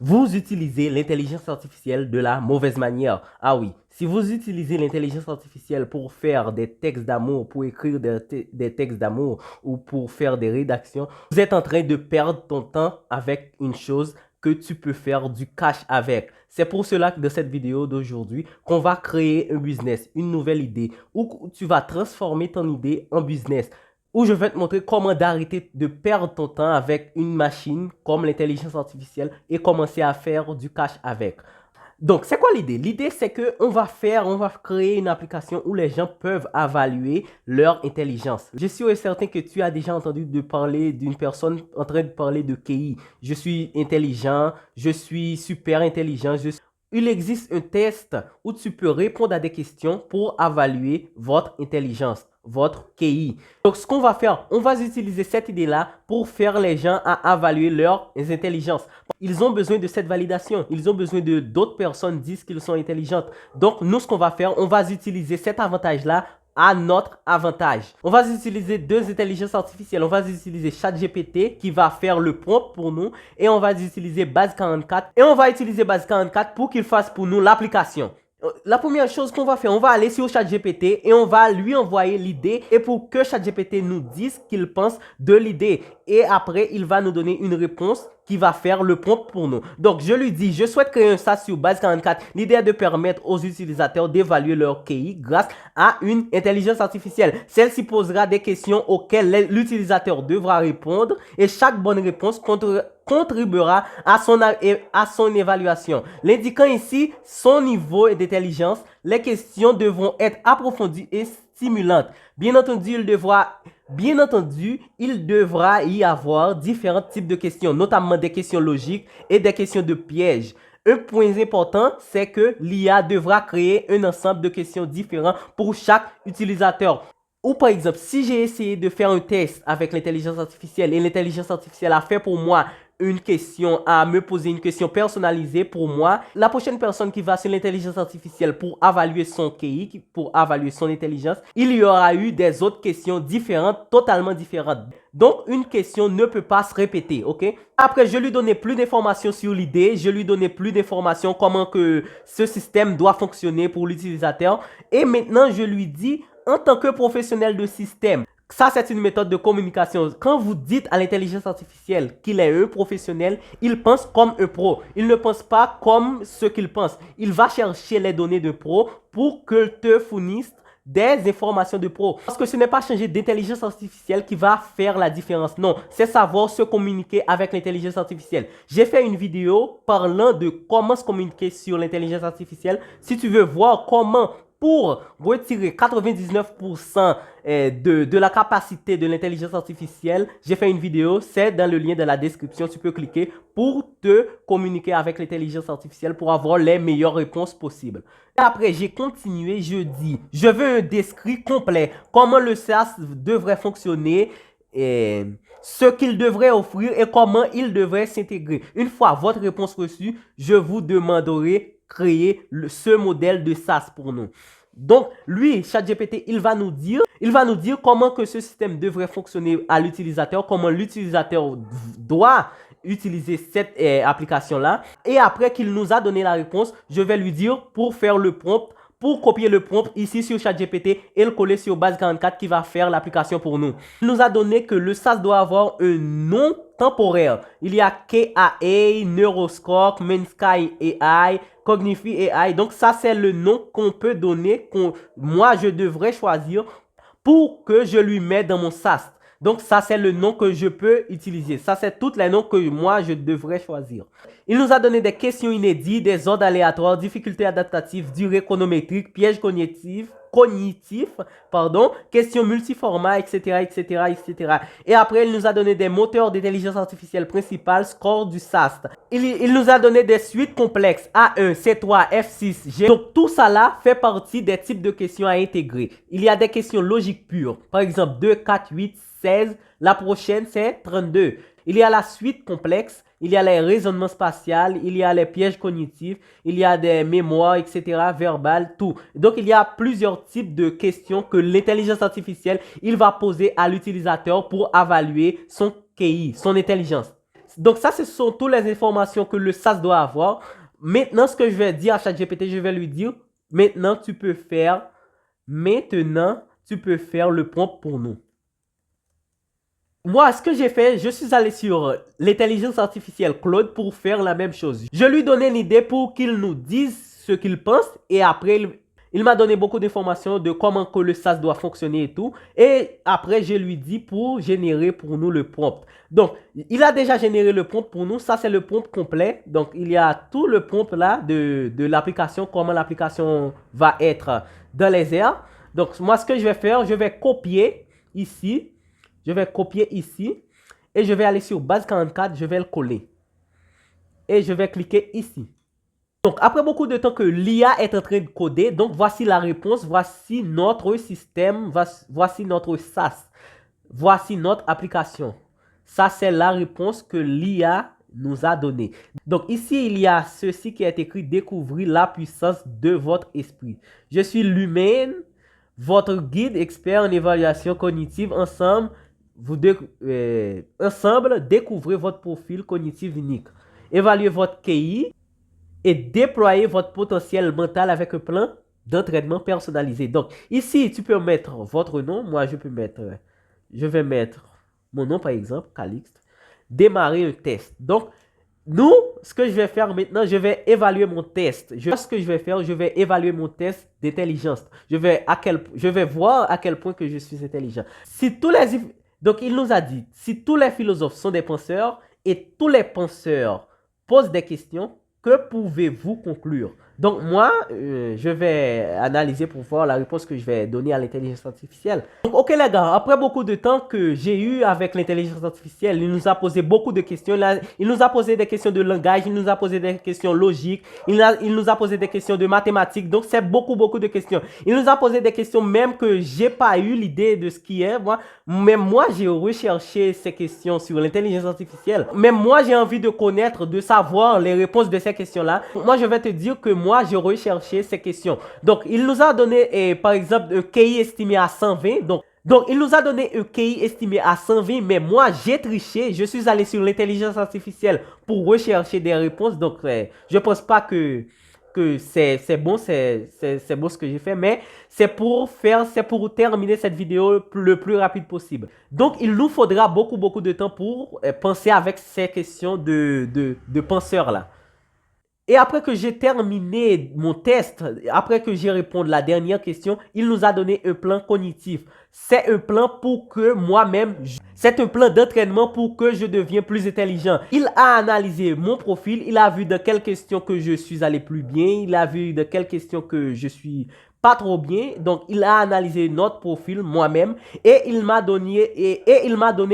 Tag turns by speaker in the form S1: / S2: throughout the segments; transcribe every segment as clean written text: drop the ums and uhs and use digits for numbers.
S1: Vous utilisez l'intelligence artificielle de la mauvaise manière. Ah oui, si vous utilisez l'intelligence artificielle pour faire des textes d'amour, pour écrire des textes d'amour ou pour faire des rédactions, vous êtes en train de perdre ton temps avec une chose que tu peux faire du cash avec. C'est pour cela que dans cette vidéo d'aujourd'hui, qu'on va créer un business, une nouvelle idée, où tu vas transformer ton idée en business, où je vais te montrer comment d'arrêter de perdre ton temps avec une machine comme l'intelligence artificielle et commencer à faire du cash avec. Donc, c'est quoi l'idée? L'idée, c'est qu'on va créer une application où les gens peuvent évaluer leur intelligence. Je suis certain que tu as déjà entendu parler d'une personne en train de parler de QI. Je suis intelligent, je suis super intelligent, Il existe un test où tu peux répondre à des questions pour évaluer votre intelligence, votre QI. Donc, ce qu'on va faire, on va utiliser cette idée-là pour faire les gens à évaluer leurs intelligences. Ils ont besoin de cette validation. Ils ont besoin de d'autres personnes disent qu'ils sont intelligentes. Donc, nous, ce qu'on va faire, on va utiliser cet avantage-là à notre avantage. On va utiliser deux intelligences artificielles. On va utiliser ChatGPT qui va faire le prompt pour nous et on va utiliser Base 44 et on va utiliser Base 44 pour qu'il fasse pour nous l'application. La première chose qu'on va faire, on va aller sur ChatGPT et on va lui envoyer l'idée et pour que ChatGPT nous dise ce qu'il pense de l'idée. Et après, il va nous donner une réponse qui va faire le prompt pour nous. Donc, je lui dis, je souhaite créer un SaaS sur Base 44. L'idée est de permettre aux utilisateurs d'évaluer leur QI grâce à une intelligence artificielle. Celle-ci posera des questions auxquelles l'utilisateur devra répondre et chaque bonne réponse contribuera à son évaluation. L'indiquant ici son niveau d'intelligence, les questions devront être approfondies et stimulantes. Bien entendu, il devra y avoir différents types de questions, notamment des questions logiques et des questions de pièges. Un point important, c'est que l'IA devra créer un ensemble de questions différents pour chaque utilisateur. Ou par exemple, si j'ai essayé de faire un test avec l'intelligence artificielle et l'intelligence artificielle a fait pour moi à me poser une question personnalisée pour moi, la prochaine personne qui va sur l'intelligence artificielle pour évaluer son QI, pour évaluer son intelligence, il y aura eu des autres questions différentes, totalement différentes. Donc, une question ne peut pas se répéter, ok? Après, je lui donnais plus d'informations sur l'idée, je lui donnais plus d'informations comment que ce système doit fonctionner pour l'utilisateur. Et maintenant, je lui dis, en tant que professionnel de système, ça, c'est une méthode de communication. Quand vous dites à l'intelligence artificielle qu'il est un professionnel, il pense comme un pro. Il ne pense pas comme ce qu'il pense. Il va chercher les données de pro pour que te fournisse des informations de pro. Parce que ce n'est pas changer d'intelligence artificielle qui va faire la différence. Non, c'est savoir se communiquer avec l'intelligence artificielle. J'ai fait une vidéo parlant de comment se communiquer sur l'intelligence artificielle. Si tu veux voir comment pour retirer 99% de la capacité de l'intelligence artificielle, j'ai fait une vidéo, c'est dans le lien de la description, tu peux cliquer pour te communiquer avec l'intelligence artificielle pour avoir les meilleures réponses possibles. Et après, j'ai continué, je dis, je veux un descrit complet, comment le SaaS devrait fonctionner, ce qu'il devrait offrir et comment il devrait s'intégrer. Une fois votre réponse reçue, je vous demanderai créer ce modèle de SaaS pour nous. Donc, lui, ChatGPT, il va nous dire comment que ce système devrait fonctionner à l'utilisateur, comment l'utilisateur doit utiliser cette application-là. Et après qu'il nous a donné la réponse, je vais lui dire pour faire le prompt, pour copier le prompt ici sur ChatGPT et le coller sur Base 44 qui va faire l'application pour nous. Il nous a donné que le SaaS doit avoir un nom temporaire. Il y a KAA, Neuroscore, Mainsky AI, Cognify AI. Donc ça, c'est le nom qu'on peut donner, moi, je devrais choisir pour que je lui mette dans mon SaaS. Donc ça, c'est le nom que je peux utiliser. Ça, c'est tous les noms que moi, je devrais choisir. Il nous a donné des questions inédites, des ordres aléatoires, difficultés adaptatives, durée chronométrique, pièges cognitifs, questions multiformats, etc., etc., etc. Et après, il nous a donné des moteurs d'intelligence artificielle principales, score du SaaS. Il nous a donné des suites complexes, A1, C3, F6, G. Donc, tout ça là fait partie des types de questions à intégrer. Il y a des questions logiques pures. Par exemple, 2, 4, 8, 16. La prochaine, c'est 32. Il y a la suite complexe. Il y a les raisonnements spatials, il y a les pièges cognitifs, il y a des mémoires, etc., verbales, tout. Donc, il y a plusieurs types de questions que l'intelligence artificielle, il va poser à l'utilisateur pour évaluer son QI, son intelligence. Donc ça, ce sont toutes les informations que le SAS doit avoir. Maintenant, ce que je vais dire à ChatGPT, je vais lui dire, maintenant, tu peux faire le prompt pour nous. Moi, ce que j'ai fait, je suis allé sur l'intelligence artificielle Claude pour faire la même chose. Je lui donnais l'idée pour qu'il nous dise ce qu'il pense et après, il m'a donné beaucoup d'informations de comment que le SAS doit fonctionner et tout. Et après, je lui dis pour générer pour nous le prompt. Donc, il a déjà généré le prompt pour nous. Ça, c'est le prompt complet. Donc, il y a tout le prompt là de l'application, comment l'application va être dans les airs. Donc, moi, ce que je vais faire, je vais copier ici. Je vais copier ici et je vais aller sur base 44, je vais le coller. Et je vais cliquer ici. Donc, après beaucoup de temps que l'IA est en train de coder, donc voici la réponse, voici notre système, voici notre SAS, voici notre application. Ça, c'est la réponse que l'IA nous a donnée. Donc, ici, il y a ceci qui est écrit, découvrir la puissance de votre esprit. Je suis l'humain, votre guide expert en évaluation cognitive. Ensemble, découvrez votre profil cognitif unique. Évaluez votre QI et déployez votre potentiel mental avec un plan d'entraînement personnalisé. Donc, ici, tu peux mettre votre nom. Moi, je vais mettre mon nom, par exemple, Calixte. Démarrer un test. Donc, nous, ce que je vais faire maintenant, je vais évaluer mon test. Ce que je vais faire, je vais évaluer mon test d'intelligence. Je vais voir à quel point que je suis intelligent. Donc, il nous a dit, si tous les philosophes sont des penseurs et tous les penseurs posent des questions, que pouvez-vous conclure? Donc, moi, je vais analyser pour voir la réponse que je vais donner à l'intelligence artificielle. Donc, ok les gars, après beaucoup de temps que j'ai eu avec l'intelligence artificielle, il nous a posé beaucoup de questions. Il nous a posé des questions de langage, il nous a posé des questions logiques, il nous a posé des questions de mathématiques. Donc, c'est beaucoup de questions. Il nous a posé des questions même que j'ai pas eu l'idée de ce qui est. Même moi, j'ai recherché ces questions sur l'intelligence artificielle. Même moi, j'ai envie de connaître, de savoir les réponses de ces questions-là. Moi, je vais te dire que moi, j'ai recherché ces questions. Donc, il nous a donné, par exemple, un QI estimé à 120. Donc, il nous a donné un QI estimé à 120, mais moi, j'ai triché. Je suis allé sur l'intelligence artificielle pour rechercher des réponses. Donc, je pense pas que c'est bon ce que j'ai fait, mais c'est pour terminer cette vidéo le plus rapide possible. Donc, il nous faudra beaucoup de temps pour penser avec ces questions de penseurs là. Et après que j'ai terminé mon test, après que j'ai répondu à la dernière question, il nous a donné un plan cognitif. C'est un plan pour que moi-même, c'est un plan d'entraînement pour que je devienne plus intelligent. Il a analysé mon profil, il a vu de quelles questions que je suis allé plus bien, il a vu de quelles questions que je suis pas trop bien. Donc, il a analysé notre profil moi-même et il m'a donné,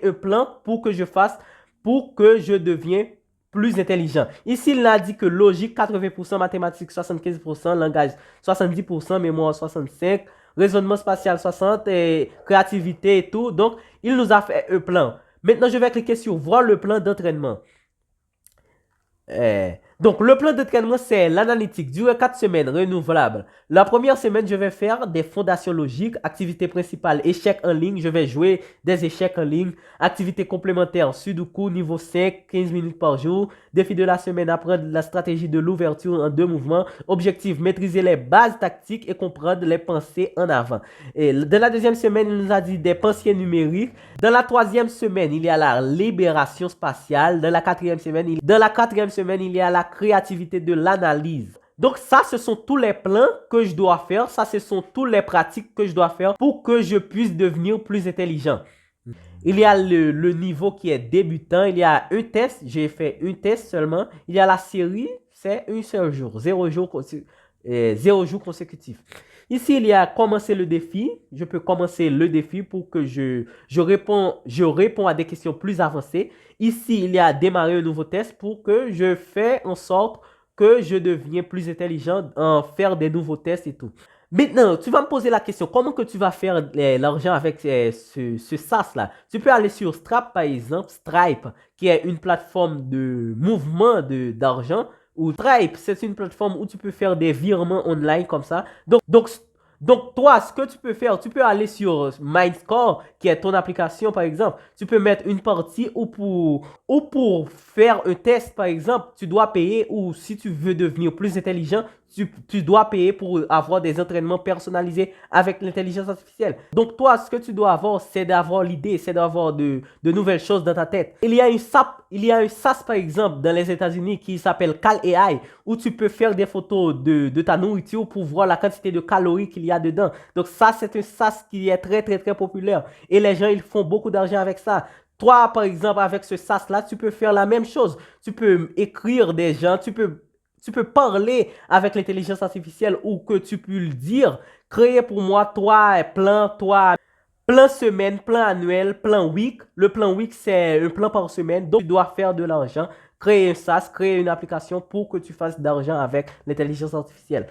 S1: un plan pour que je devienne plus intelligent. Ici, il a dit que logique 80%, mathématiques 75%, langage 70%, mémoire 65%, raisonnement spatial 60%, et créativité et tout. Donc, il nous a fait un plan. Maintenant, je vais cliquer sur voir le plan d'entraînement. Donc, le plan d'entraînement, c'est l'analytique, durée 4 semaines, renouvelable. La première semaine, je vais faire des fondations logiques, activité principale, échecs en ligne. Je vais jouer des échecs en ligne. Activité complémentaire, Sudoku, niveau 5, 15 minutes par jour. Défi de la semaine, apprendre la stratégie de l'ouverture en 2 mouvements. Objectif, maîtriser les bases tactiques et comprendre les pensées en avant. Et dans la deuxième semaine, il nous a dit des pensées numériques. Dans la troisième semaine, il y a la libération spatiale. Dans la quatrième semaine, il y a la créativité de l'analyse. Donc ça, ce sont tous les plans que je dois faire. Ça, ce sont toutes les pratiques que je dois faire pour que je puisse devenir plus intelligent. Il y a le niveau qui est débutant. Il y a un test. J'ai fait un test seulement. Il y a la série. C'est un seul jour. 0 jours consécutifs. Ici, il y a commencer le défi. Je peux commencer le défi pour que je réponds à des questions plus avancées. Ici, il y a démarrer un nouveau test pour que je fais en sorte que je deviens plus intelligent en faire des nouveaux tests et tout. Maintenant, tu vas me poser la question, comment que tu vas faire l'argent avec ce SaaS là? Tu peux aller sur Stripe par exemple, Stripe, qui est une plateforme de mouvement d'argent. Ou Stripe, c'est une plateforme où tu peux faire des virements online comme ça. Donc Donc, toi, ce que tu peux faire, tu peux aller sur MindScore, qui est ton application, par exemple. Tu peux mettre une partie ou pour faire un test, par exemple, tu dois payer ou si tu veux devenir plus intelligent, tu dois payer pour avoir des entraînements personnalisés avec l'intelligence artificielle. Donc, toi, ce que tu dois avoir, c'est d'avoir l'idée, c'est d'avoir de nouvelles choses dans ta tête. Il y a un SaaS, par exemple, dans les États-Unis qui s'appelle Cal AI, où tu peux faire des photos de ta nourriture pour voir la quantité de calories qu'il y a dedans. Donc, ça, c'est un SaaS qui est très, très, très populaire. Et les gens, ils font beaucoup d'argent avec ça. Toi, par exemple, avec ce SaaS-là, tu peux faire la même chose. Tu peux écrire des gens, tu peux parler avec l'intelligence artificielle ou que tu peux le dire. Créer pour moi plan semaine, plan annuel, plan week. Le plan week, c'est un plan par semaine. Donc, tu dois faire de l'argent, créer un SaaS, créer une application pour que tu fasses d'argent avec l'intelligence artificielle.